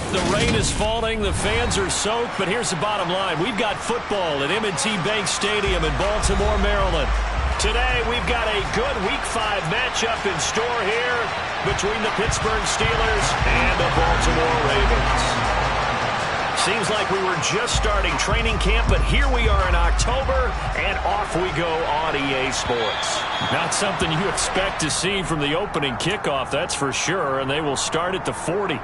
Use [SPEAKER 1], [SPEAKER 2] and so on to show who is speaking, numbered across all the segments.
[SPEAKER 1] The rain is falling, the fans are soaked, but here's the bottom line. We've got football at M&T Bank Stadium in Baltimore, Maryland. Today, we've got a good Week 5 matchup in store here between the Pittsburgh Steelers and the Baltimore Ravens. Seems like we were just starting training camp, but here we are in October, and off we go on EA Sports. Not something you expect to see from the opening kickoff, that's for sure, and they will start at the 40.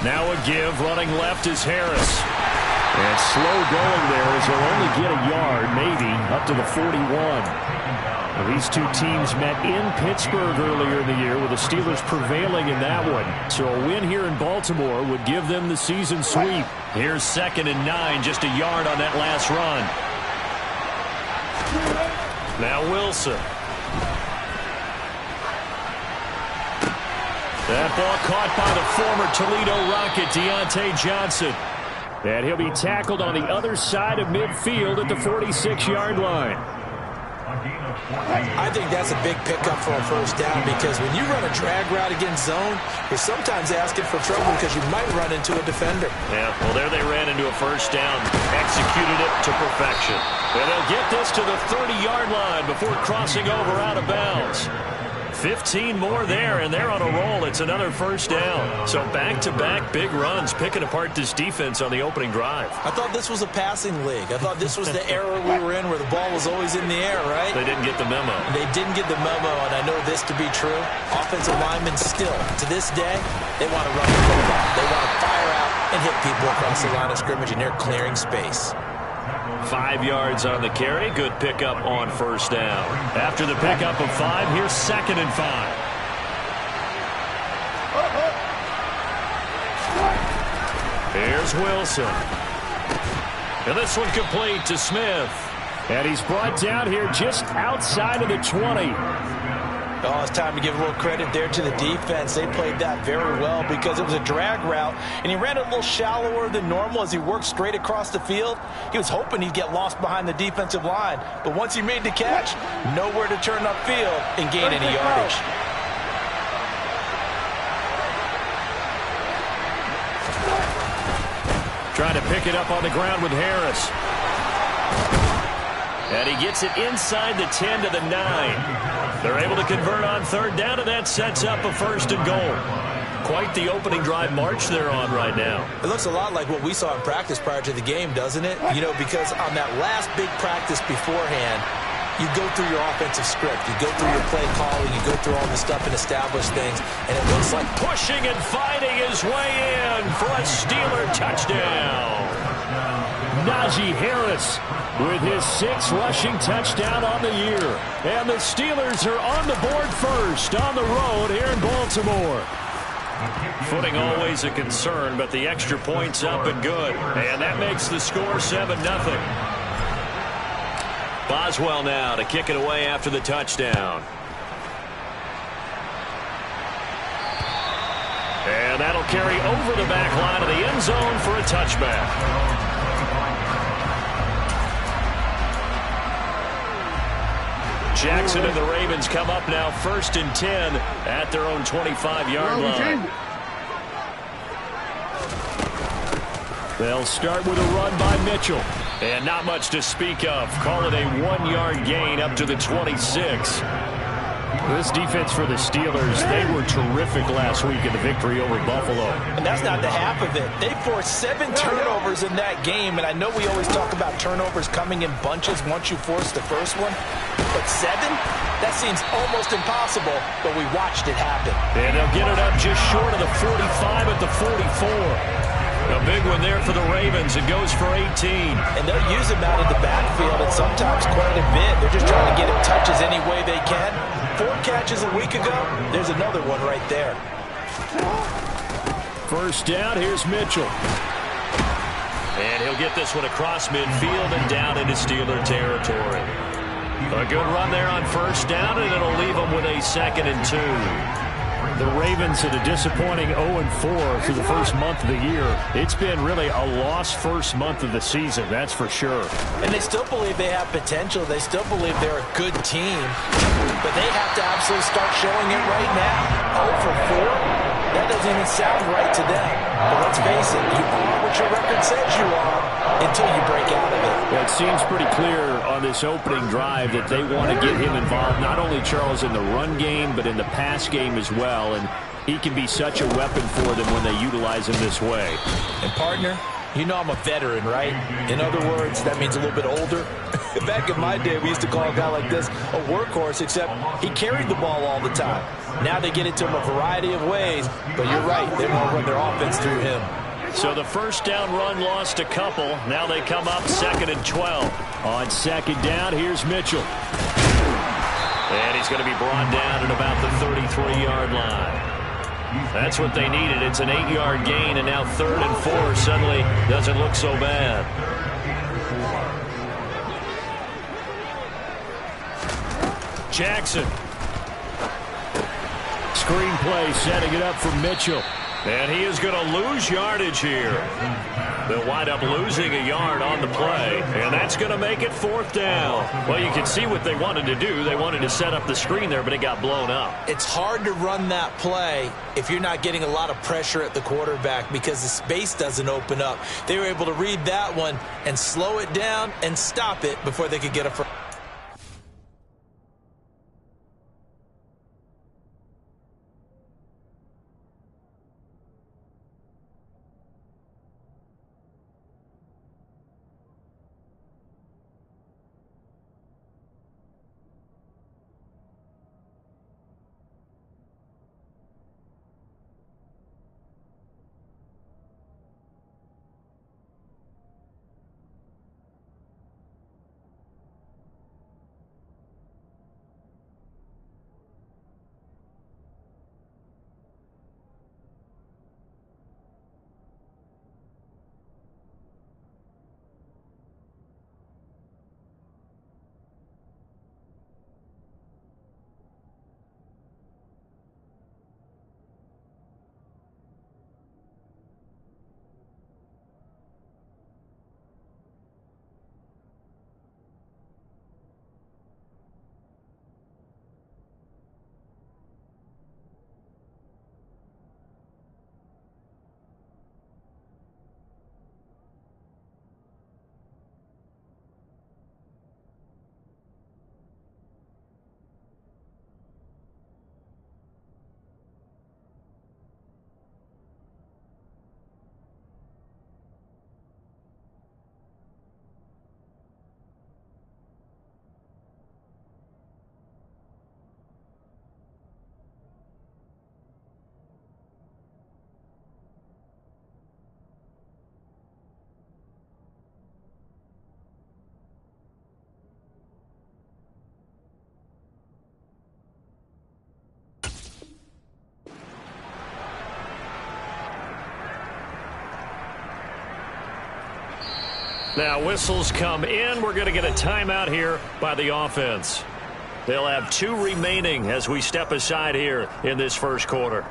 [SPEAKER 1] Now a give, running left is Harris. And slow going there as he'll only get a yard, maybe, up to the 41. Well, these two teams met in Pittsburgh earlier in the year, with the Steelers prevailing in that one. So a win here in Baltimore would give them the season sweep. Here's 2nd and 9, just a yard on that last run. Now Wilson. That ball caught by the former Toledo Rocket, Deontay Johnson. And he'll be tackled on the other side of midfield at the 46-yard line.
[SPEAKER 2] I think that's a big pickup for a first down, because when you run a drag route against zone, you're sometimes asking for trouble because you might run into a defender.
[SPEAKER 1] Yeah, well, there they ran into a first down, executed it to perfection. And they'll get this to the 30-yard line before crossing over out of bounds. 15 more there, and they're on a roll. It's another first down. So back-to-back big runs, picking apart this defense on the opening drive.
[SPEAKER 2] I thought this was a passing league. I thought this was the era we were in where the ball was always in the air, right?
[SPEAKER 1] They didn't get the memo.
[SPEAKER 2] They didn't get the memo, and I know this to be true. Offensive linemen still, to this day, they want to run the football. They want to fire out and hit people across the line of scrimmage, and they're clearing space.
[SPEAKER 1] 5 yards on the carry. Good pickup on first down. After the pickup of 5, here's 2nd and 5. Here's Wilson. And this one complete to Smith. And he's brought down here just outside of the 20.
[SPEAKER 2] Oh, it's time to give a little credit there to the defense. They played that very well because it was a drag route, and he ran a little shallower than normal as he worked straight across the field. He was hoping he'd get lost behind the defensive line, but once he made the catch, nowhere to turn upfield and gain any yardage.
[SPEAKER 1] Trying to pick it up on the ground with Harris. And he gets it inside the 10 to the 9. They're able to convert on third down, and that sets up a 1st and goal. Quite the opening drive march they're on right now.
[SPEAKER 2] It looks a lot like what we saw in practice prior to the game, doesn't it? You know, because on that last big practice beforehand, you go through your offensive script. You go through your play calling. You go through all the stuff and establish things. And it looks like
[SPEAKER 1] pushing and fighting his way in for a Steeler touchdown. Najee Harris with his 6th rushing touchdown on the year. And the Steelers are on the board first on the road here in Baltimore. Footing always a concern, but the extra point's up and good. And that makes the score 7-0. Boswell now to kick it away after the touchdown. And that'll carry over the back line of the end zone for a touchback. Jackson and the Ravens come up now 1st and 10 at their own 25-yard line. They'll start with a run by Mitchell. And not much to speak of. Call it a 1-yard gain up to the 26. This defense for the Steelers, they were terrific last week in the victory over Buffalo.
[SPEAKER 2] And that's not the half of it. They forced 7 turnovers in that game, and I know we always talk about turnovers coming in bunches once you force the first one, but 7? That seems almost impossible, but we watched it happen.
[SPEAKER 1] And they'll get it up just short of the 45 at the 44. A big one there for the Ravens. It goes for 18.
[SPEAKER 2] And they'll use him out of the backfield, and sometimes quite a bit. They're just trying to get him touches any way they can. 4 catches a week ago. There's another one right there.
[SPEAKER 1] First down, here's Mitchell. And he'll get this one across midfield and down into Steeler territory. A good run there on first down, and it'll leave them with a 2nd and 2.
[SPEAKER 3] The Ravens had a disappointing 0-4 through the first month of the year. It's been really a lost first month of the season, that's for sure.
[SPEAKER 2] And they still believe they have potential. They still believe they're a good team. But they have to absolutely start showing it right now. 0-4? That doesn't even sound right to them. But let's face it, you are what your record says you are until you break out of it.
[SPEAKER 3] Well, it seems pretty clear on this opening drive that they want to get him involved, not only, Charles, in the run game, but in the pass game as well. And he can be such a weapon for them when they utilize him this way.
[SPEAKER 2] And, partner, you know I'm a veteran, right? In other words, that means a little bit older. Back in my day, we used to call a guy like this a workhorse, except he carried the ball all the time. Now they get it to him a variety of ways, but you're right, they want to run their offense through him.
[SPEAKER 1] So the first down run lost a couple. Now they come up 2nd and 12.
[SPEAKER 3] On 2nd down, here's Mitchell.
[SPEAKER 1] And he's going to be brought down at about the 33-yard line. That's what they needed. It's an 8-yard gain, and now 3rd and 4 suddenly doesn't look so bad.
[SPEAKER 3] Jackson. Screen play setting it up for Mitchell.
[SPEAKER 1] And he is going to lose yardage here. They'll wind up losing a yard on the play, and that's going to make it 4th down. Well, you can see what they wanted to do. They wanted to set up the screen there, but it got blown up.
[SPEAKER 2] It's hard to run that play if you're not getting a lot of pressure at the quarterback because the space doesn't open up. They were able to read that one and slow it down and stop it before they could get a first.
[SPEAKER 1] Now whistles come in. We're going to get a timeout here by the offense. They'll have 2 remaining as we step aside here in this first quarter.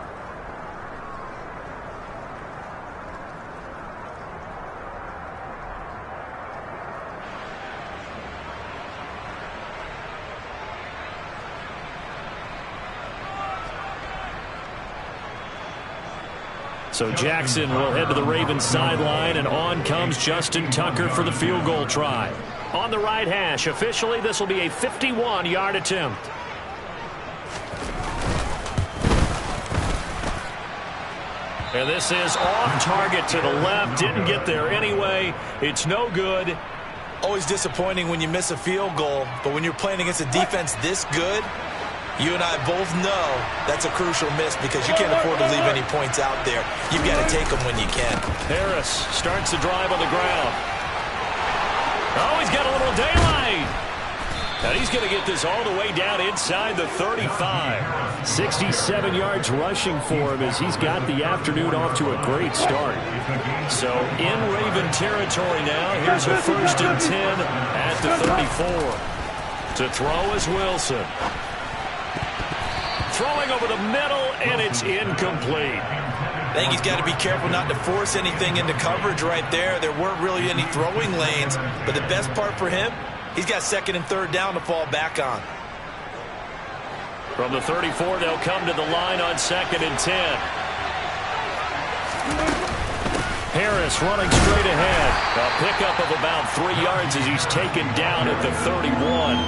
[SPEAKER 1] So Jackson will head to the Ravens sideline, and on comes Justin Tucker for the field goal try. On the right hash, officially this will be a 51-yard attempt. And this is off target to the left. Didn't get there anyway. It's no good.
[SPEAKER 2] Always disappointing when you miss a field goal, but when you're playing against a defense this good, you and I both know that's a crucial miss because you can't afford to leave any points out there. You've got to take them when you can.
[SPEAKER 1] Harris starts the drive on the ground. Oh, he's got a little daylight. And he's going to get this all the way down inside the 35.
[SPEAKER 3] 67 yards rushing for him as he's got the afternoon off to a great start.
[SPEAKER 1] So in Raven territory now. Here's a 1st and 10 at the 34. To throw is Wilson. Throwing over the middle, and it's incomplete.
[SPEAKER 2] I think he's got to be careful not to force anything into coverage right there. There weren't really any throwing lanes, but the best part for him, he's got second and third down to fall back on.
[SPEAKER 1] From the 34, they'll come to the line on 2nd and 10. Harris running straight ahead. A pickup of about 3 yards as he's taken down at the 31.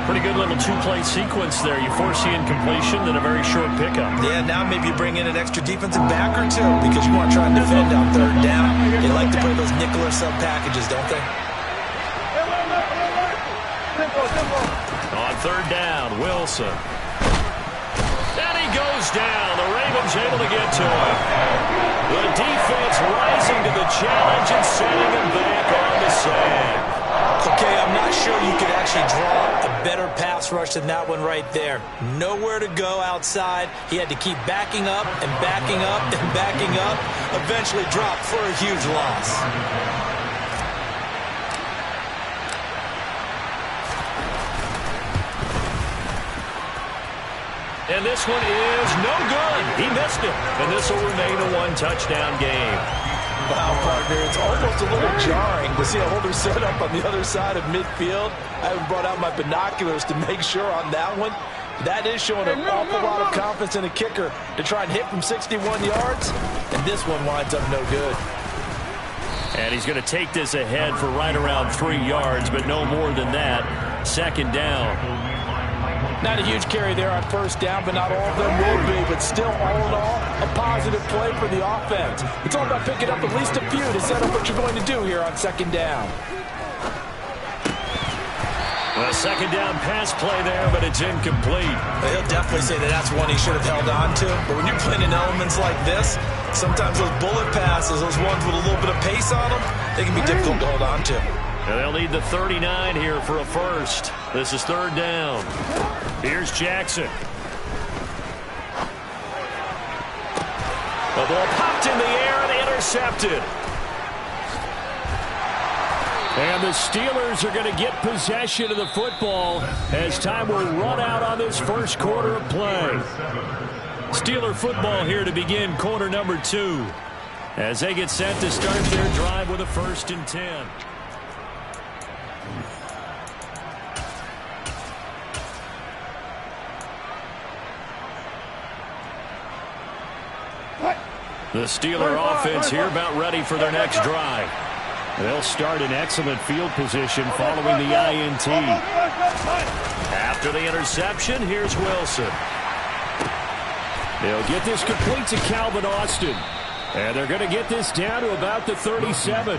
[SPEAKER 1] Pretty good little two-play sequence there. You force the incompletion, then a very short pickup.
[SPEAKER 2] Yeah, now maybe you bring in an extra defensive back or two because you want to try and defend on 3rd down. They like to play those nickel or sub packages, don't they?
[SPEAKER 1] On 3rd down, Wilson. And he goes down. The Ravens able to get to him. The defense rising to the challenge and sending him back on the sand.
[SPEAKER 2] Okay, I'm not sure you could actually draw a better pass rush than that one right there. Nowhere to go outside. He had to keep backing up and backing up and backing up. Eventually dropped for a huge loss.
[SPEAKER 1] And this one is no good. He missed it. And this will remain a 1-touchdown game.
[SPEAKER 2] Wow, partner, it's almost a little jarring to see a holder set up on the other side of midfield. I haven't brought out my binoculars to make sure on that one. That is showing an awful lot of confidence in a kicker to try and hit from 61 yards. And this one winds up no good.
[SPEAKER 1] And he's going to take this ahead for right around 3 yards, but no more than that. 2nd down.
[SPEAKER 2] Not a huge carry there on 1st down, but not all of them will be. But still, all in all, a positive play for the offense. It's all about picking up at least a few to set up what you're going to do here on 2nd down.
[SPEAKER 1] A 2nd down pass play there, but it's incomplete.
[SPEAKER 2] He'll definitely say that that's one he should have held on to. But when you're playing in elements like this, sometimes those bullet passes, those ones with a little bit of pace on them, they can be difficult to hold on to.
[SPEAKER 1] And they'll need the 39 here for a first. This is 3rd down. Here's Jackson. The ball popped in the air and intercepted. And the Steelers are going to get possession of the football as time will run out on this first quarter of play. Steeler football here to begin quarter number 2 as they get set to start their drive with a 1st and 10. The Steeler offense here about ready for their next drive. They'll start in excellent field position following the INT. After the interception, here's Wilson. They'll get this complete to Calvin Austin. And they're going to get this down to about the 37.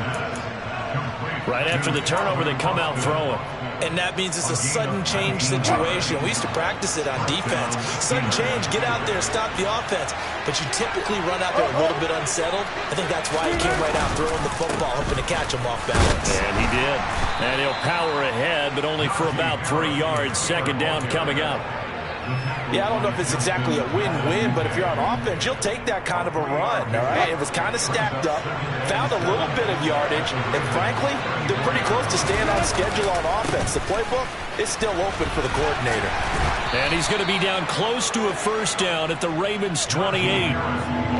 [SPEAKER 1] Right after the turnover, they come out throwing.
[SPEAKER 2] And that means it's a sudden change situation. We used to practice it on defense. Sudden change, get out there, stop the offense. But you typically run out there a little bit unsettled. I think that's why he came right out throwing the football, hoping to catch him off balance.
[SPEAKER 1] And he did. And he'll power ahead, but only for about 3 yards. 2nd down coming up.
[SPEAKER 2] Yeah, I don't know if it's exactly a win-win, but if you're on offense, you'll take that kind of a run, all right? It was kind of stacked up, found a little bit of yardage, and frankly, they're pretty close to staying on schedule on offense. The playbook is still open for the coordinator.
[SPEAKER 1] And he's going to be down close to a 1st down at the Ravens' 28.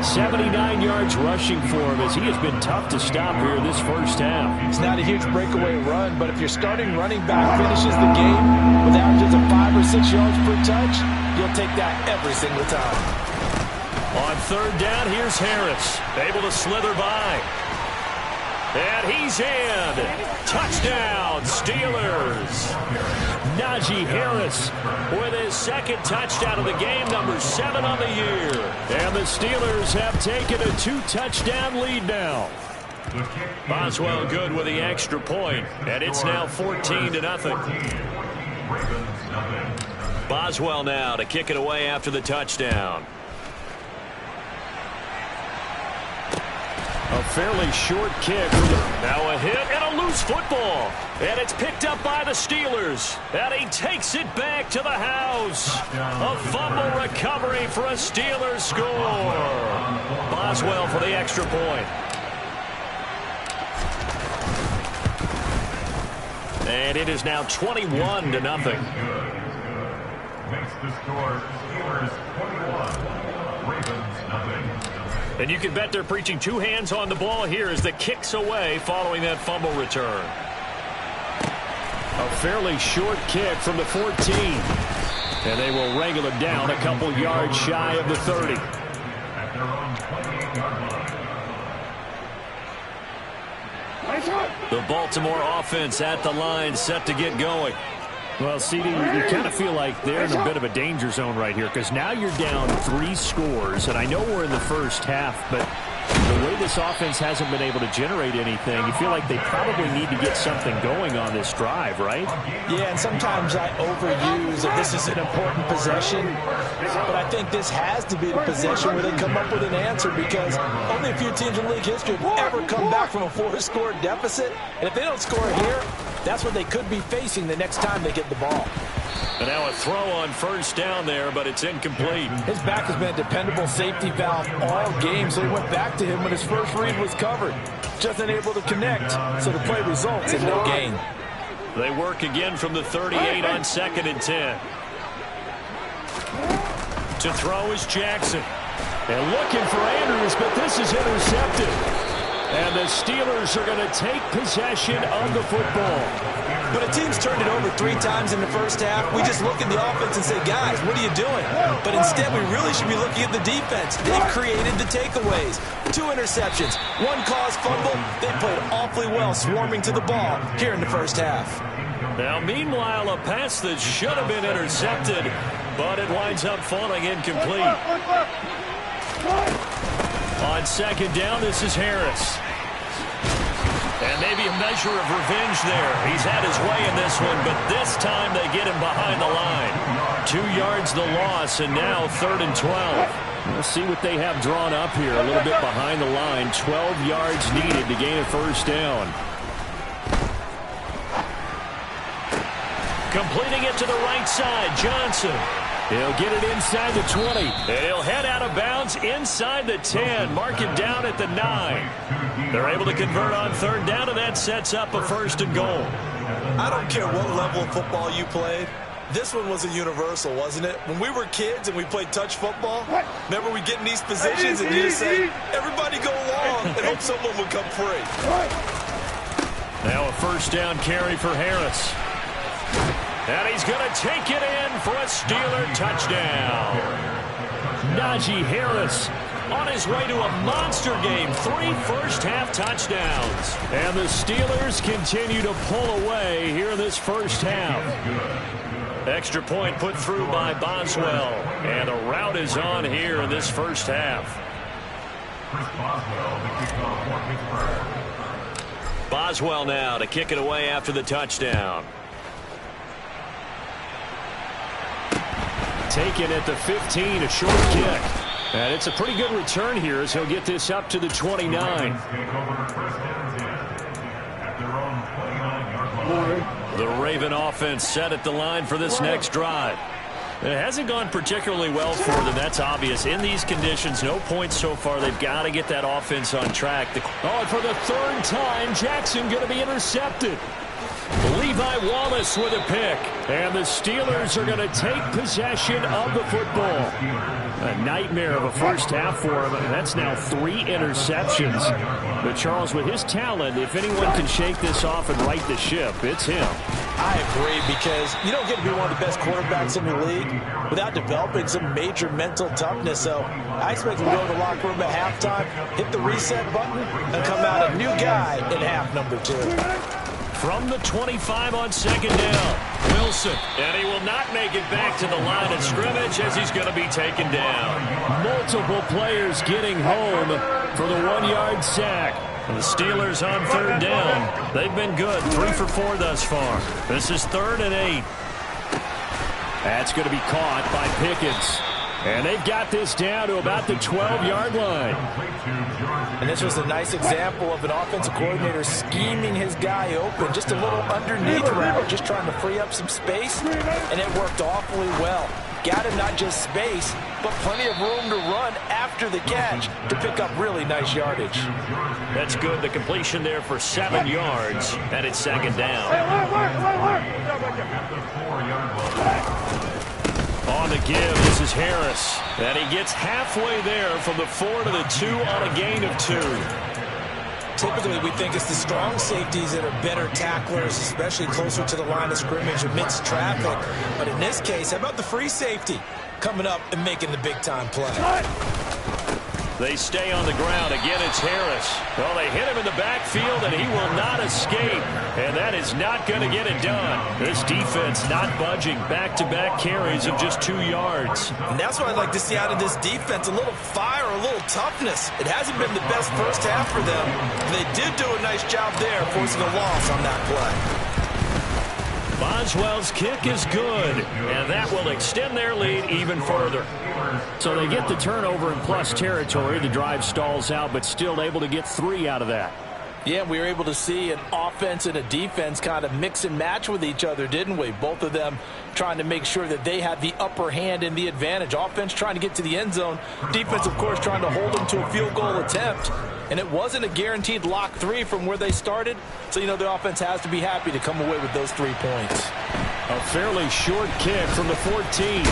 [SPEAKER 1] 79 yards rushing for him as he has been tough to stop here this first half.
[SPEAKER 2] It's not a huge breakaway run, but if your starting running back finishes the game with averages of 5 or 6 yards per touch, you'll take that every single time.
[SPEAKER 1] On 3rd down, here's Harris. Able to slither by. And he's in. Touchdown, Steelers. Najee Harris with his 2nd touchdown of the game, number 7 on the year. And the Steelers have taken a 2-touchdown lead now. Boswell good with the extra point, and it's now 14-0. Boswell now to kick it away after the touchdown. A fairly short kick. Now a hit and a loose football. And it's picked up by the Steelers. And he takes it back to the house. A fumble recovery for a Steelers score. Boswell for the extra point. And it is now 21-0.
[SPEAKER 4] Makes the score Steelers 21, Ravens nothing.
[SPEAKER 1] And you can bet they're preaching two hands on the ball here as the kick's away following that fumble return.
[SPEAKER 3] A fairly short kick from the 14. And they will wrangle it down a couple yards shy of the 30.
[SPEAKER 4] At their own 28-yard line.
[SPEAKER 1] The Baltimore offense at the line, set to get going.
[SPEAKER 3] Well, CD, you kind of feel like they're in a bit of a danger zone right here because now you're down 3 scores, and I know we're in the first half, but the way this offense hasn't been able to generate anything, you feel like they probably need to get something going on this drive, right?
[SPEAKER 2] Yeah, and sometimes I overuse that this is an important possession, but I think this has to be the possession where they come up with an answer because only a few teams in league history have ever come back from a 4-score deficit, and if they don't score here, that's what they could be facing the next time they get the ball.
[SPEAKER 1] And now a throw on first down there, but it's incomplete.
[SPEAKER 2] His back has been a dependable safety valve all game, so he went back to him when his first read was covered. Just unable to connect, so the play results in no gain.
[SPEAKER 1] They work again from the 38 on 2nd and 10. To throw is Jackson.
[SPEAKER 3] And looking for Andrews, but this is intercepted. And the Steelers are going to take possession of the football.
[SPEAKER 2] When a team's turned it over 3 times in the first half, we just look at the offense and say, guys, what are you doing? But instead, we really should be looking at the defense. They've created the takeaways. 2 interceptions, 1 caused fumble. They played awfully well swarming to the ball here in the first half.
[SPEAKER 1] Now, meanwhile, a pass that should have been intercepted, but it winds up falling incomplete. On 2nd down, this is Harris. And maybe a measure of revenge there. He's had his way in this one, but this time they get him behind the line. 2 yards the loss, and now 3rd and 12.
[SPEAKER 3] We'll see what they have drawn up here. A little bit behind the line. 12 yards needed to gain a first down.
[SPEAKER 1] Completing it to the right side, Johnson.
[SPEAKER 3] He'll get it inside the 20.
[SPEAKER 1] And he'll head out of bounds inside the 10. Mark it down at the 9. They're able to convert on 3rd down, and that sets up a 1st and goal.
[SPEAKER 5] I don't care what level of football you played. This one was a universal, wasn't it? When we were kids and we played touch football, remember we get in these positions and you just say, everybody go long and hope someone would come free.
[SPEAKER 1] Now a 1st down carry for Harris. And he's going to take it in for a Steeler touchdown.
[SPEAKER 3] Najee Harris
[SPEAKER 1] on his way to a monster game. 3 first-half touchdowns.
[SPEAKER 3] And the Steelers continue to pull away here in this first half.
[SPEAKER 1] Extra point put through by Boswell. And a rout is on here in this first half. Boswell now to kick it away after the touchdown.
[SPEAKER 3] Taken at the 15, a short kick. And it's a pretty good return here as he'll get this up to the 29.
[SPEAKER 1] The Raven offense set at the line for this next drive. It hasn't gone particularly well for them. That's obvious. In these conditions, no points so far. They've got to get that offense on track.
[SPEAKER 3] And for the 3rd time, Jackson going to be intercepted.
[SPEAKER 1] Levi Wallace with a pick.
[SPEAKER 3] And the Steelers are going to take possession of the football. A nightmare of a first half for him. That's now 3 interceptions. But Charles, with his talent, if anyone can shake this off and right the ship, it's him.
[SPEAKER 2] I agree, because you don't get to be one of the best quarterbacks in the league without developing some major mental toughness. So I expect him to go to the locker room at halftime, hit the reset button, and come out a new guy in half number 2.
[SPEAKER 1] From the 25 on 2nd down, Wilson. And he will not make it back to the line of scrimmage as he's going to be taken down.
[SPEAKER 3] Multiple players getting home for the 1-yard sack.
[SPEAKER 1] And the Steelers on 3rd down. They've been good. 3 for 4 thus far. This is 3rd and 8.
[SPEAKER 3] That's going to be caught by Pickens. And they've got this down to about the 12-yard line.
[SPEAKER 2] And this was a nice example of an offensive coordinator scheming his guy open. Just a little underneath route, just trying to free up some space, and it worked awfully well. got him not just space, but plenty of room to run after the catch to pick up really nice yardage.
[SPEAKER 3] That's good. The completion there for 7 yards, and it's second down. On the give, this is Harris. And he gets halfway there from the 4 to the 2 on a gain of 2.
[SPEAKER 5] Typically, we think it's the strong safeties that are better tacklers, especially closer to the line of scrimmage amidst traffic. But in this case, how about the free safety coming up and making the big-time play?
[SPEAKER 3] They stay on the ground. Again, it's Harris. Well, they hit him in the backfield, and he will not escape. And that is not going to get it done. This defense not budging. Back-to-back carries of just 2 yards.
[SPEAKER 5] And that's what I'd like to see out of this defense, a little fire, a little toughness. It hasn't been the best first half for them. They did do a nice job there, forcing a loss on that play.
[SPEAKER 3] Boswell's kick is good, and that will extend their lead even further. So they get the turnover in plus territory. The drive stalls out, but still able to get 3 out of that.
[SPEAKER 2] Yeah, we were able to see an offense and a defense kind of mix and match with each other, didn't we? Both of them trying to make sure that they had the upper hand and the advantage. Offense trying to get to the end zone. Defense, of course, trying to hold them to a field goal attempt. And it wasn't a guaranteed lock 3 from where they started. So, you know, the offense has to be happy to come away with those 3 points.
[SPEAKER 3] A fairly short kick from the 14.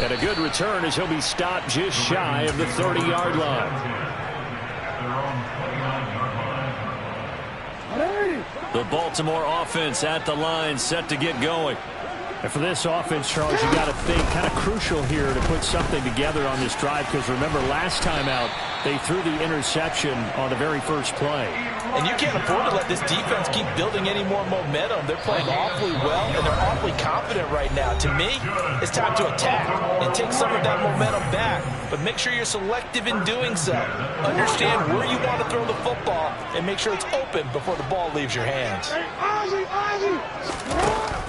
[SPEAKER 3] And a good return as he'll be stopped just shy of the 30-yard line. The Baltimore offense at the line, set to get going. And for this offense, Charles, you got to think kind of crucial here to put something together on this drive, because remember last time out they threw the interception on the very first play.
[SPEAKER 2] And you can't afford to let this defense keep building any more momentum. They're playing awfully well, and they're awfully confident right now. To me, it's time to attack and take some of that momentum back. But make sure you're selective in doing so. Understand where you want to throw the football and make sure it's open before the ball leaves your hands.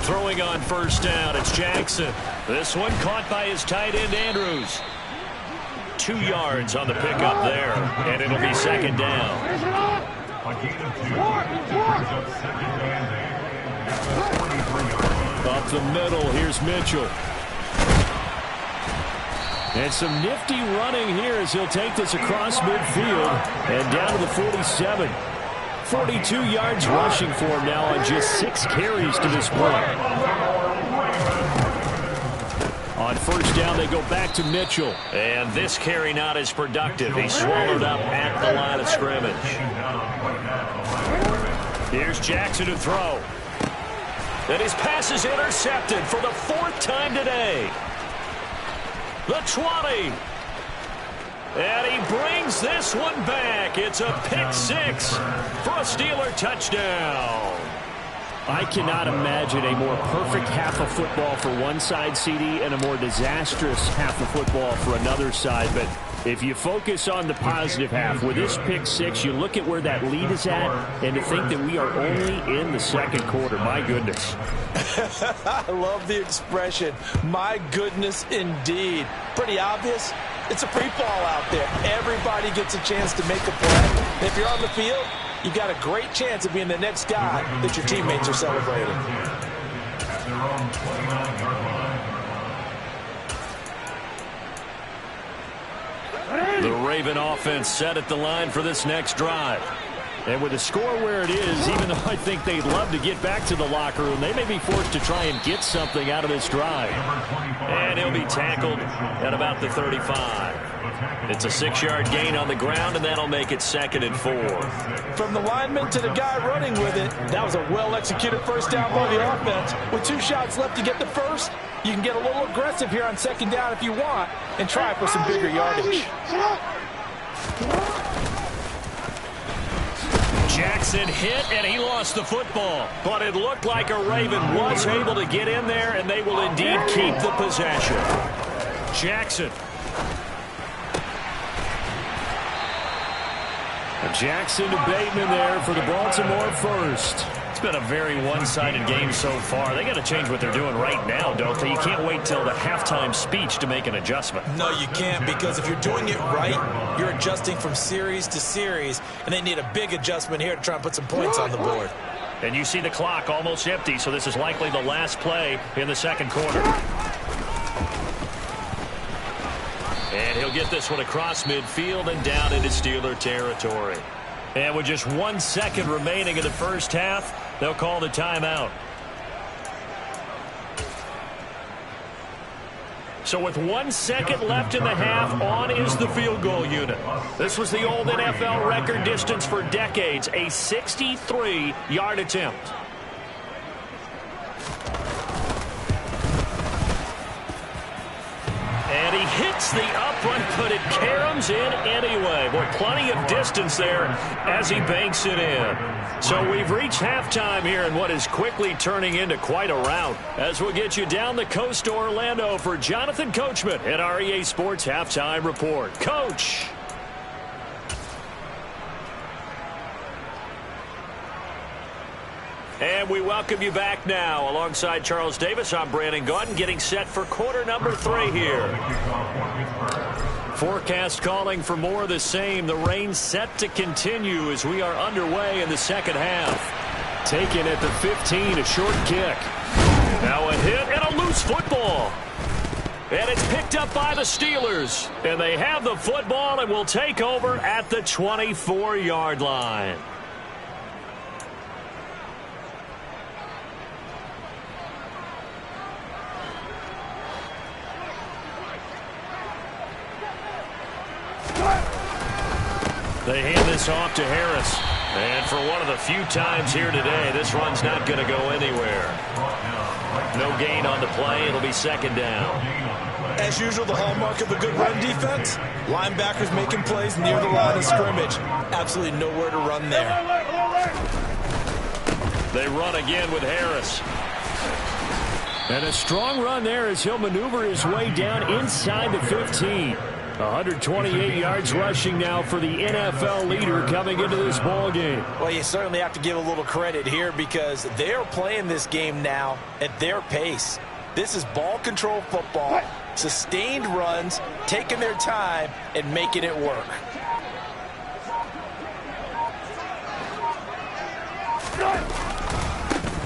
[SPEAKER 3] Throwing on first down, it's Jackson. This one caught by his tight end, Andrews. 2 yards on the pickup there, and it'll be second down. Up the middle, here's Mitchell. And some nifty running here as he'll take this across midfield and down to the 47. 42 yards rushing for him now on just 6 carries to this point. On first down, they go back to Mitchell. And this carry not as productive. He's swallowed up at the line of scrimmage. Here's Jackson to throw. And his pass is intercepted for the 4th time today. The 20. And he brings this one back. It's a pick 6 for a Steeler touchdown. I cannot imagine a more perfect half of football for one side, CD, and a more disastrous half of football for another side. But if you focus on the positive half, with this pick 6, you look at where that lead is at, and to think that we are only in the second quarter. My goodness.
[SPEAKER 2] I love the expression. My goodness, indeed. Pretty obvious. It's a free fall out there. Everybody gets a chance to make a play. And if you're on the field, you've got a great chance of being the next guy that your teammates are celebrating.
[SPEAKER 3] The Raven offense set at the line for this next drive. And with the score where it is, even though I think they'd love to get back to the locker room, they may be forced to try and get something out of this drive. And he'll be tackled at about the 35. It's a 6-yard gain on the ground, and that'll make it 2nd and 4.
[SPEAKER 2] From the lineman to the guy running with it, that was a well-executed first down by the offense. With 2 shots left to get the first, you can get a little aggressive here on 2nd down if you want and try for some bigger yardage.
[SPEAKER 3] Jackson hit, and he lost the football. But it looked like a Raven was able to get in there, and they will indeed keep the possession. Jackson. Jackson to Bateman there for the Baltimore first. It's been a very one-sided game so far. They got to change what they're doing right now, don't they? You can't wait till the halftime speech to make an adjustment.
[SPEAKER 5] No, you can't, because if you're doing it right, you're adjusting from series to series, and they need a big adjustment here to try and put some points on the board.
[SPEAKER 3] And you see the clock almost empty, so this is likely the last play in the second quarter.
[SPEAKER 1] he'll get this one across midfield and down into Steeler territory. And with just 1 second remaining in the first half, they'll call the timeout. So with 1 second left in the half, on is the field goal unit. This was the old NFL record distance for decades, a 63-yard attempt. And he hits the upright, but it caroms in anyway. Boy, plenty of distance there as he banks it in. So we've reached halftime here in what is quickly turning into quite a rout. As we'll get you down the coast to Orlando for Jonathan Coachman at our EA Sports Halftime Report. Coach. And we welcome you back now. Alongside Charles Davis, I'm Brandon Gaudin, getting set for quarter number 3 here. Forecast calling for more of the same. The rain set to continue as we are underway in the second half. Taken at the 15, a short kick. Now a hit and a loose football. And it's picked up by the Steelers. And they have the football and will take over at the 24-yard line. They hand this off to Harris. And for one of the few times here today, this run's not going to go anywhere. No gain on the play. It'll be second down.
[SPEAKER 5] As usual, the hallmark of a good run defense, linebackers making plays near the line of scrimmage. Absolutely nowhere to run there.
[SPEAKER 1] They run again with Harris.
[SPEAKER 3] And a strong run there as he'll maneuver his way down inside the 15. 128 yards rushing now for the NFL leader coming into this ball game.
[SPEAKER 2] Well, you certainly have to give a little credit here because they're playing this game now at their pace. This is ball control football, sustained runs, taking their time and making it work.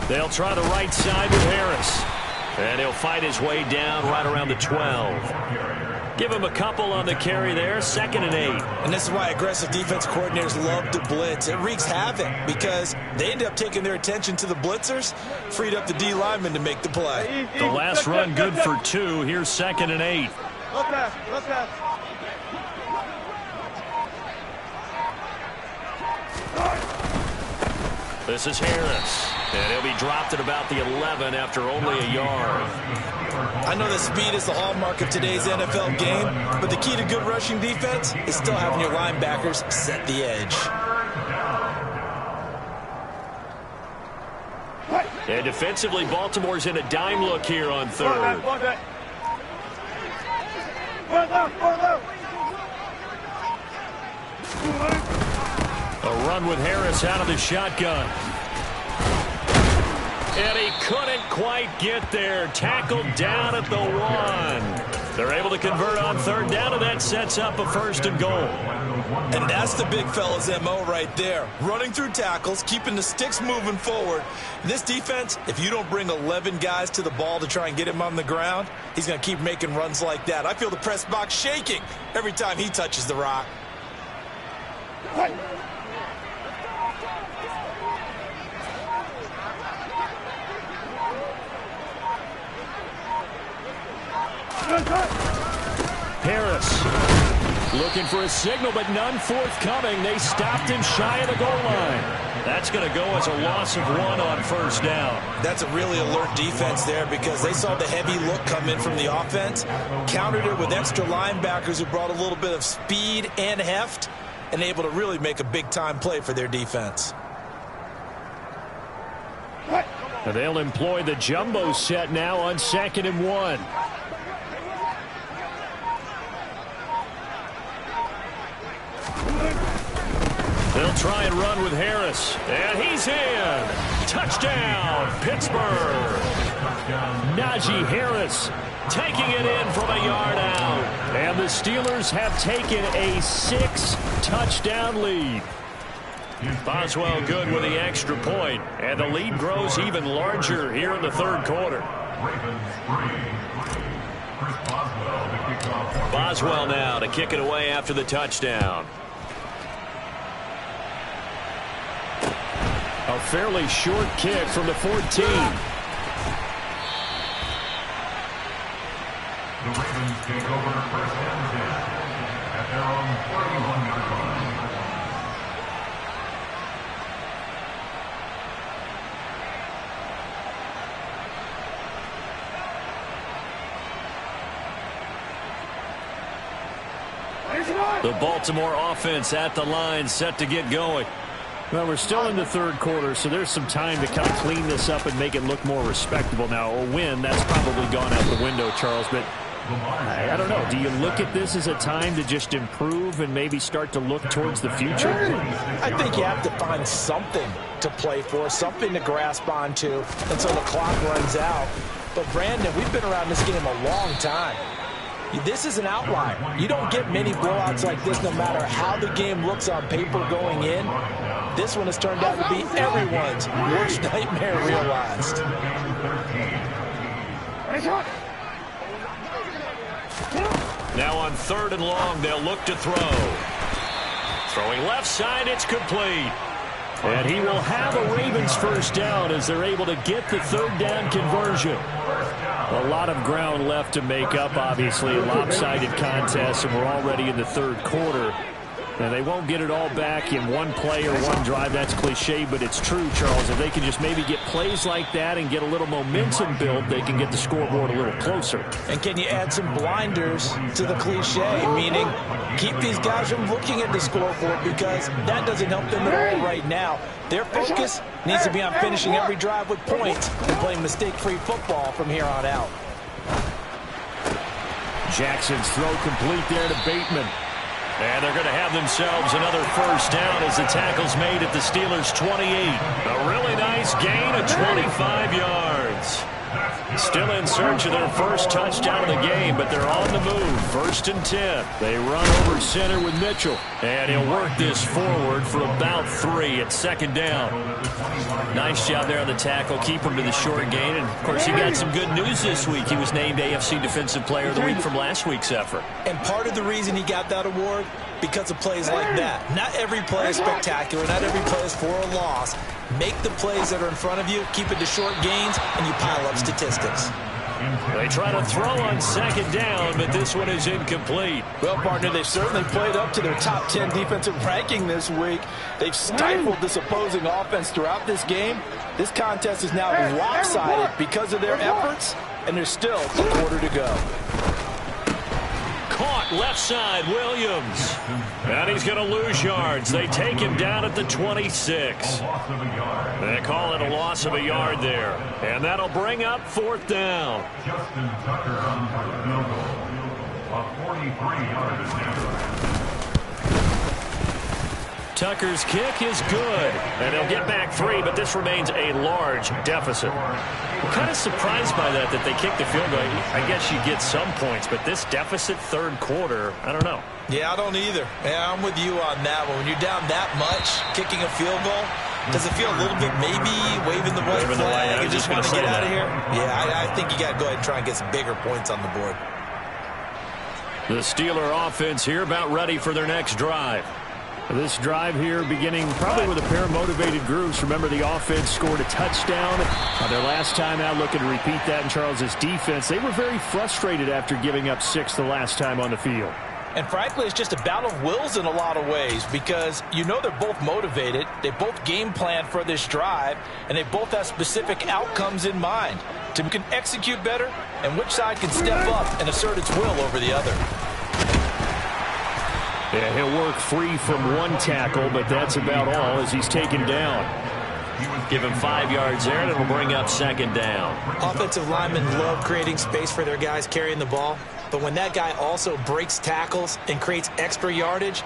[SPEAKER 1] They'll try the right side with Harris. And he'll fight his way down right around the 12. Give him a couple on the carry there, 2nd and 8.
[SPEAKER 5] And this is why aggressive defense coordinators love to blitz. It wreaks havoc because they end up taking their attention to the blitzers, freed up the D lineman to make the play.
[SPEAKER 1] The last run good for 2. Here's 2nd and 8. This is Harris. And he'll be dropped at about the 11 after only a yard.
[SPEAKER 5] I know that speed is the hallmark of today's NFL game, but the key to good rushing defense is still having your linebackers set the edge.
[SPEAKER 1] And defensively, Baltimore's in a dime look here on 3rd. A run with Harris out of the shotgun. And he couldn't quite get there. Tackled down at the 1. They're able to convert on 3rd down, and that sets up a 1st and goal.
[SPEAKER 5] And that's the big fella's MO right there. Running through tackles, keeping the sticks moving forward. This defense, if you don't bring 11 guys to the ball to try and get him on the ground, he's going to keep making runs like that. I feel the press box shaking every time he touches the rock.
[SPEAKER 1] Harris looking for a signal, but none forthcoming. They stopped him shy of the goal line. That's going to go as a loss of 1 on 1st down.
[SPEAKER 5] That's a really alert defense there because they saw the heavy look come in from the offense, countered it with extra linebackers who brought a little bit of speed and heft, and able to really make a big-time play for their defense.
[SPEAKER 3] And they'll employ the jumbo set now on 2nd and 1.
[SPEAKER 1] They'll try and run with Harris. And he's in. Touchdown, Pittsburgh.
[SPEAKER 3] Najee Harris
[SPEAKER 1] taking it in from a yard out.
[SPEAKER 3] And the Steelers have taken a 6-touchdown lead.
[SPEAKER 1] Boswell good with the extra point. And the lead grows even larger here in the 3rd quarter.
[SPEAKER 4] Ravens 3. Chris Boswell, the kickoff.
[SPEAKER 1] Boswell now to kick it away after the touchdown. A fairly short kick from the 14.
[SPEAKER 4] The Ravens take over first and 10 at their own 31-yard line.
[SPEAKER 1] The Baltimore offense at the line, set to get going.
[SPEAKER 3] Well, we're still in the third quarter, so there's some time to kind of clean this up and make it look more respectable. Now, a win, that's probably gone out the window, Charles, but I don't know. Do you look at this as a time to just improve and maybe start to look towards the future?
[SPEAKER 2] I think you have to find something to play for, something to grasp onto until the clock runs out. But, Brandon, we've been around this game a long time. This is an outlier. You don't get many blowouts like this no matter how the game looks on paper going in. This one has turned out to be everyone's worst nightmare realized.
[SPEAKER 1] Now on 3rd and long, they'll look to throw. Throwing left side, it's complete. And he will have a Ravens first down as they're able to get the 3rd down conversion. A lot of ground left to make up, obviously. A lopsided contest, and we're already in the 3rd quarter. And they won't get it all back in one play or one drive. That's cliche, but it's true, Charles. If they can just maybe get plays like that and get a little momentum built, they can get the scoreboard a little closer.
[SPEAKER 2] And can you add some blinders to the cliche, meaning keep these guys from looking at the scoreboard because that doesn't help them at all right now. Their focus needs to be on finishing every drive with points and playing mistake-free football from here on out.
[SPEAKER 1] Jackson's throw complete there to Bateman. And they're going to have themselves another first down as the tackle's made at the Steelers' 28. A really nice gain of 25 yards. Still in search of their first touchdown of the game, but they're on the move. 1st and 10. They run over center with Mitchell. And he'll work this forward for about 3 at 2nd down. Nice job there on the tackle. Keep him to the short gain. And, of course, he got some good news this week. He was named AFC Defensive Player of the Week from last week's effort.
[SPEAKER 2] And part of the reason he got that award, because of plays like that. Not every play is spectacular. Not every play is for a loss. Make the plays that are in front of you, keep it to short gains, and you pile up statistics.
[SPEAKER 1] They try to throw on 2nd down, but this one is incomplete.
[SPEAKER 2] Well, partner, they certainly played up to their top 10 defensive ranking this week. They've stifled this opposing offense throughout this game. This contest is now lopsided because of their efforts, and there's still a quarter to go.
[SPEAKER 1] Caught left side, Williams. And he's going to lose yards. They take him down at the 26. They call it a loss of a yard there. And that'll bring up 4th down.
[SPEAKER 4] Justin Tucker on for the field goal. A 43-yard attempt.
[SPEAKER 1] Tucker's kick is good. And they'll get back 3, but this remains a large deficit. I'm kind of surprised by that they kicked the field goal. I guess you get some points, but this deficit 3rd quarter, I don't know.
[SPEAKER 2] Yeah, I don't either. Yeah, I'm with you on that one. When you're down that much, kicking a field goal, does it feel a little bit maybe waving the white flag and just want to get out of here? Yeah, I think you got to go ahead and try and get some bigger points on the board.
[SPEAKER 1] The Steeler offense here about ready for their next drive.
[SPEAKER 3] This drive here beginning probably with a pair of motivated groups. Remember, the offense scored a touchdown on their last time out, looking to repeat that in Charles's defense. They were very frustrated after giving up 6 the last time on the field.
[SPEAKER 2] And frankly, it's just a battle of wills in a lot of ways because you know they're both motivated. They both game plan for this drive, and they both have specific outcomes in mind. Who can execute better and which side can step up and assert its will over the other.
[SPEAKER 3] Yeah, he'll work free from one tackle, but that's about all as he's taken down.
[SPEAKER 1] Give him 5 yards there, and it'll bring up 2nd down.
[SPEAKER 2] Offensive linemen love creating space for their guys carrying the ball, but when that guy also breaks tackles and creates extra yardage,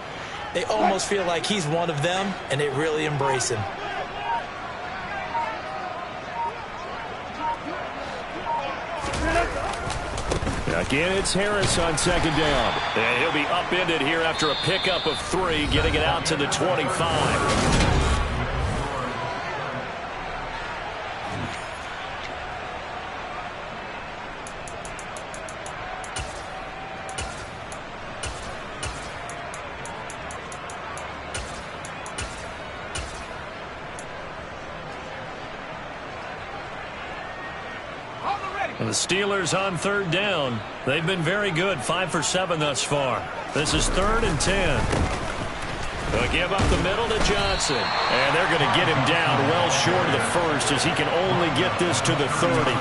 [SPEAKER 2] they almost feel like he's one of them, and they really embrace him.
[SPEAKER 3] Again, it's Harris on 2nd down.
[SPEAKER 1] And he'll be upended here after a pickup of 3, getting it out to the 25. The Steelers on third down. They've been very good, 5 for 7 thus far. This is 3rd and 10. They'll give up the middle to Johnson. And they're going to get him down well short of the first as he can only get this to the 30.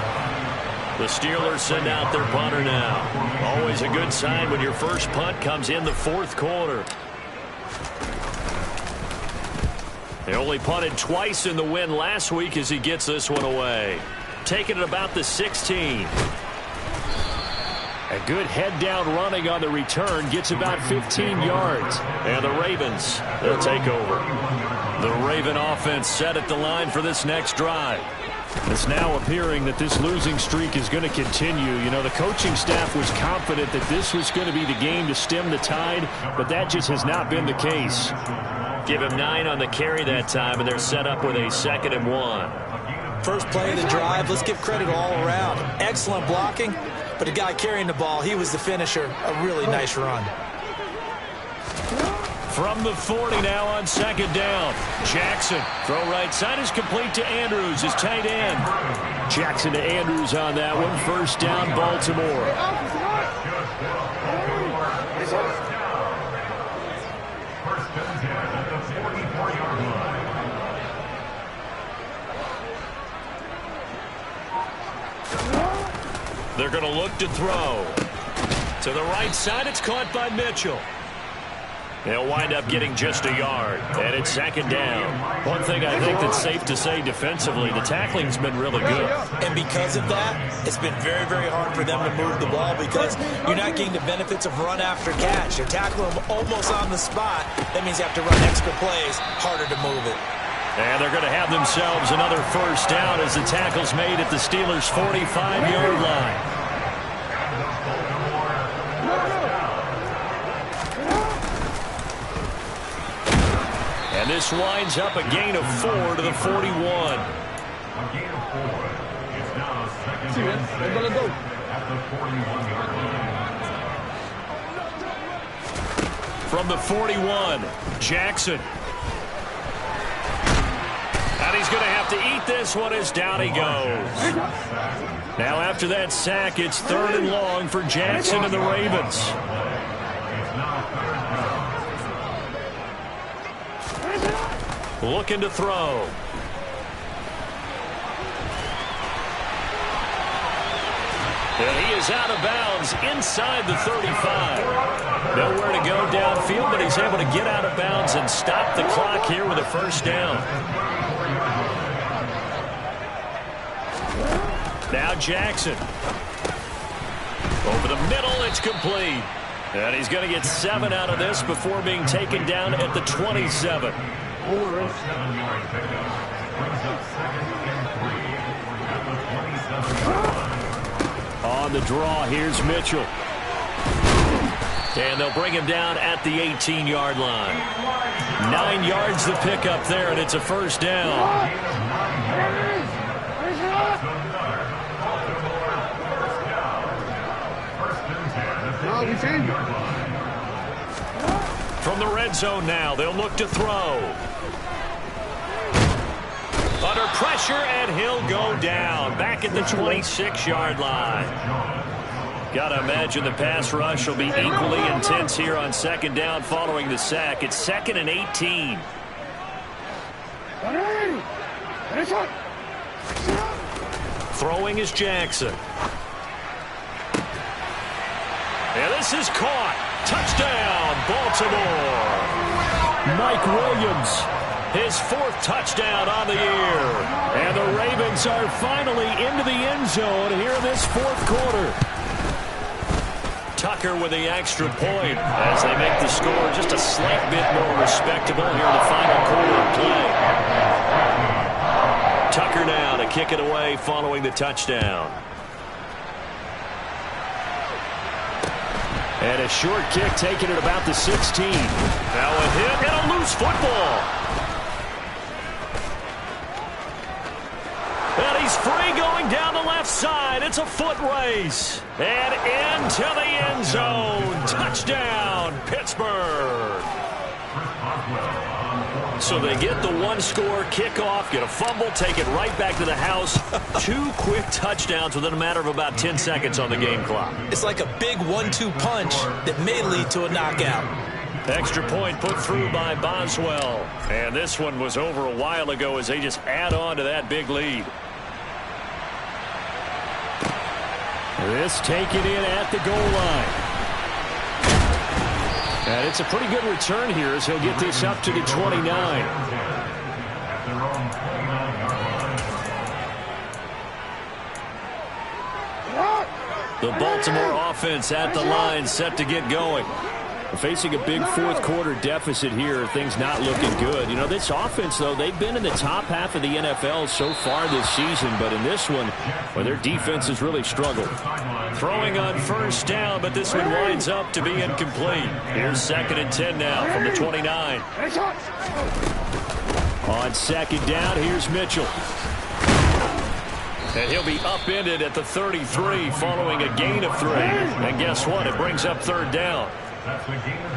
[SPEAKER 1] The Steelers send out their punter now. Always a good sign when your first punt comes in the 4th quarter. They only punted twice in the win last week as he gets this one away. Taking it about the 16. A good head-down running on the return. Gets about 15 yards. And the Ravens, they'll take over. The Raven offense set at the line for this next drive. It's now appearing that this losing streak is going to continue. You know, the coaching staff was confident that this was going to be the game to stem the tide, but that just has not been the case. Give him 9 on the carry that time, and they're set up with a 2nd and 1.
[SPEAKER 2] First play of the drive, let's give credit all around. Excellent blocking, but the guy carrying the ball, he was the finisher. A really nice run.
[SPEAKER 1] From the 40 now on 2nd down. Jackson, throw right side is complete to Andrews, his tight end. Jackson to Andrews on that one. 1st down, Baltimore. They're going to look to throw. To the right side, it's caught by Mitchell. They'll wind up getting just a yard, and it's 2nd down. One thing I think that's safe to say defensively, the tackling's been really good.
[SPEAKER 2] And because of that, it's been very, very hard for them to move the ball because you're not getting the benefits of run after catch. You're tackling them almost on the spot. That means you have to run extra plays, harder to move it.
[SPEAKER 1] And they're going to have themselves another 1st down as the tackle's made at the Steelers' 45-yard line. And this winds up a gain of 4 to the 41.
[SPEAKER 4] A gain of 4. It's now 2nd and 6 at the 41-yard line.
[SPEAKER 1] From the 41, Jackson. And he's going to have to eat this one as down he goes. Now after that sack, it's 3rd and long for Jackson and the Ravens. Looking to throw. And he is out of bounds inside the 35. Nowhere to go downfield, but he's able to get out of bounds and stop the clock here with a 1st down. Now Jackson. Over the middle, it's complete. And he's going to get 7 out of this before being taken down at the 27. On the draw, here's Mitchell. And they'll bring him down at the 18-yard line. 9 yards to pick up there, and it's a 1st down. From the red zone now, they'll look to throw. Under pressure, and he'll go down. Back at the 26-yard line. Got to imagine the pass rush will be equally intense here on 2nd down following the sack. It's 2nd and 18. Throwing is Jackson. And this is caught. Touchdown, Baltimore. Mike Williams, his 4th touchdown on the year. And the Ravens are finally into the end zone here in this 4th quarter. Tucker with the extra point as they make the score just a slight bit more respectable here in the final quarter of play. Tucker now to kick it away following the touchdown. And a short kick taken at about the 16. Now a hit and a loose football. And he's free going down the left side. It's a foot race. And into the end zone. Touchdown, Pittsburgh. So they get the one-score kickoff, get a fumble, take it right back to the house. 2 quick touchdowns within a matter of about 10 seconds on the game clock.
[SPEAKER 2] It's like a big 1-2 punch that may lead to a knockout.
[SPEAKER 1] Extra point put through by Boswell. And this one was over a while ago as they just add on to that big lead.
[SPEAKER 3] This taken in at the goal line. And it's a pretty good return here as he'll get this up to the 29.
[SPEAKER 1] The Baltimore offense at the line, set to get going.
[SPEAKER 3] Facing a big fourth quarter deficit here, things not looking good. You know, this offense, though, they've been in the top half of the NFL so far this season, but in this one, well, their defense has really struggled.
[SPEAKER 1] Throwing on first down, but this one winds up to be incomplete. Here's 2nd and 10 now from the 29.
[SPEAKER 3] On 2nd down, here's Mitchell.
[SPEAKER 1] And he'll be upended at the 33 following a gain of 3. And guess what? It brings up 3rd down.
[SPEAKER 4] That's the gain of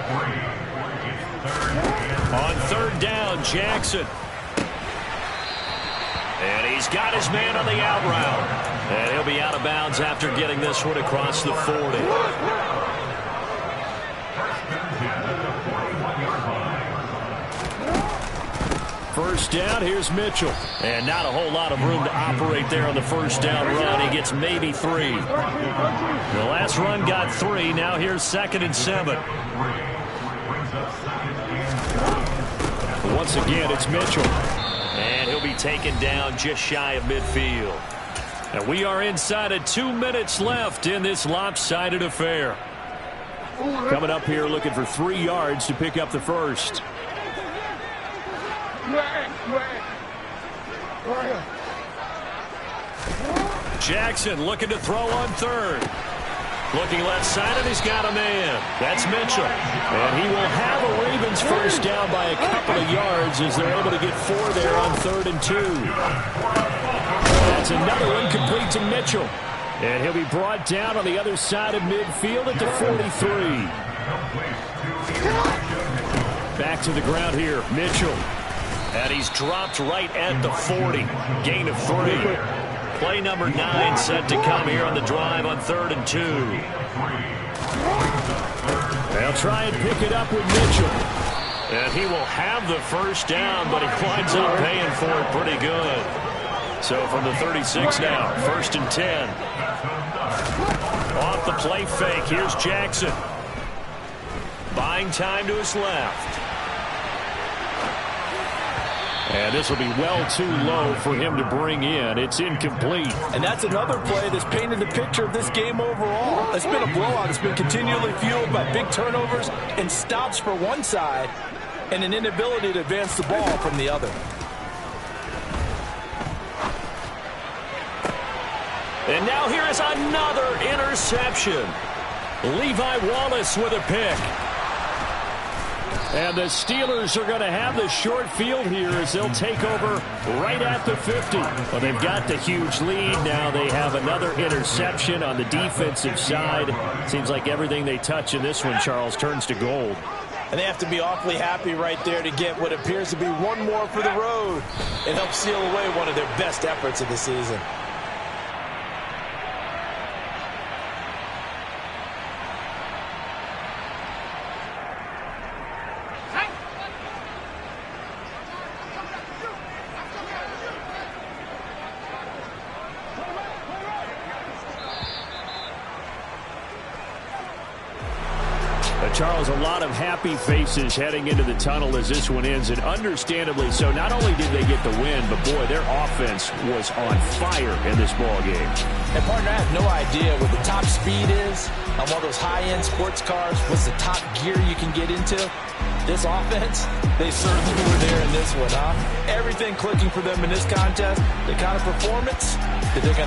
[SPEAKER 4] 3.
[SPEAKER 1] On 3rd down, Jackson. And he's got his man on the out route. And he'll be out of bounds after getting this one across the 40.
[SPEAKER 3] First down, here's Mitchell.
[SPEAKER 1] And not a whole lot of room to operate there on the first down run. He gets maybe 3. The last run got 3. Now here's 2nd and 7.
[SPEAKER 3] Once again, it's Mitchell.
[SPEAKER 1] And he'll be taken down just shy of midfield. And we are inside of 2 minutes left in this lopsided affair.
[SPEAKER 3] Coming up here looking for 3 yards to pick up the first.
[SPEAKER 1] Jackson looking to throw on 3rd. Looking left side, and he's got a man. That's Mitchell.
[SPEAKER 3] And he will have a Ravens first down by a couple of yards as they're able to get 4 there on 3rd and 2. That's another incomplete to Mitchell. And he'll be brought down on the other side of midfield at the 43. Back to the ground here, Mitchell.
[SPEAKER 1] And he's dropped right at the 40. Gain of 3. Play number 9 set to come here on the drive on 3rd and 2.
[SPEAKER 3] They'll try and pick it up with Mitchell.
[SPEAKER 1] And he will have the first down, but he winds up paying for it pretty good. So from the 36 now, 1st and 10. Off the play fake, here's Jackson. Buying time to his left.
[SPEAKER 3] And this will be well too low for him to bring in. It's incomplete.
[SPEAKER 2] And that's another play that's painted the picture of this game overall. It's been a blowout. It's been continually fueled by big turnovers and stops for one side and an inability to advance the ball from the other.
[SPEAKER 1] And now here is another interception. Levi Wallace with a pick.
[SPEAKER 3] And the Steelers are going to have the short field here as they'll take over right at the 50. Well, they've got the huge lead. Now they have another interception on the defensive side. Seems like everything they touch in this one, Charles, turns to gold.
[SPEAKER 2] And they have to be awfully happy right there to get what appears to be one more for the road and help seal away one of their best efforts of the season.
[SPEAKER 3] Charles, a lot of happy faces heading into the tunnel as this one ends, and understandably so. Not only did they get the win, but boy, their offense was on fire in this ball game.
[SPEAKER 2] And partner, I have no idea what the top speed is on one of those high-end sports cars. What's the top gear you can get into? This offense, they certainly were there in this one, huh? Everything clicking for them in this contest, the kind of performance that they're going to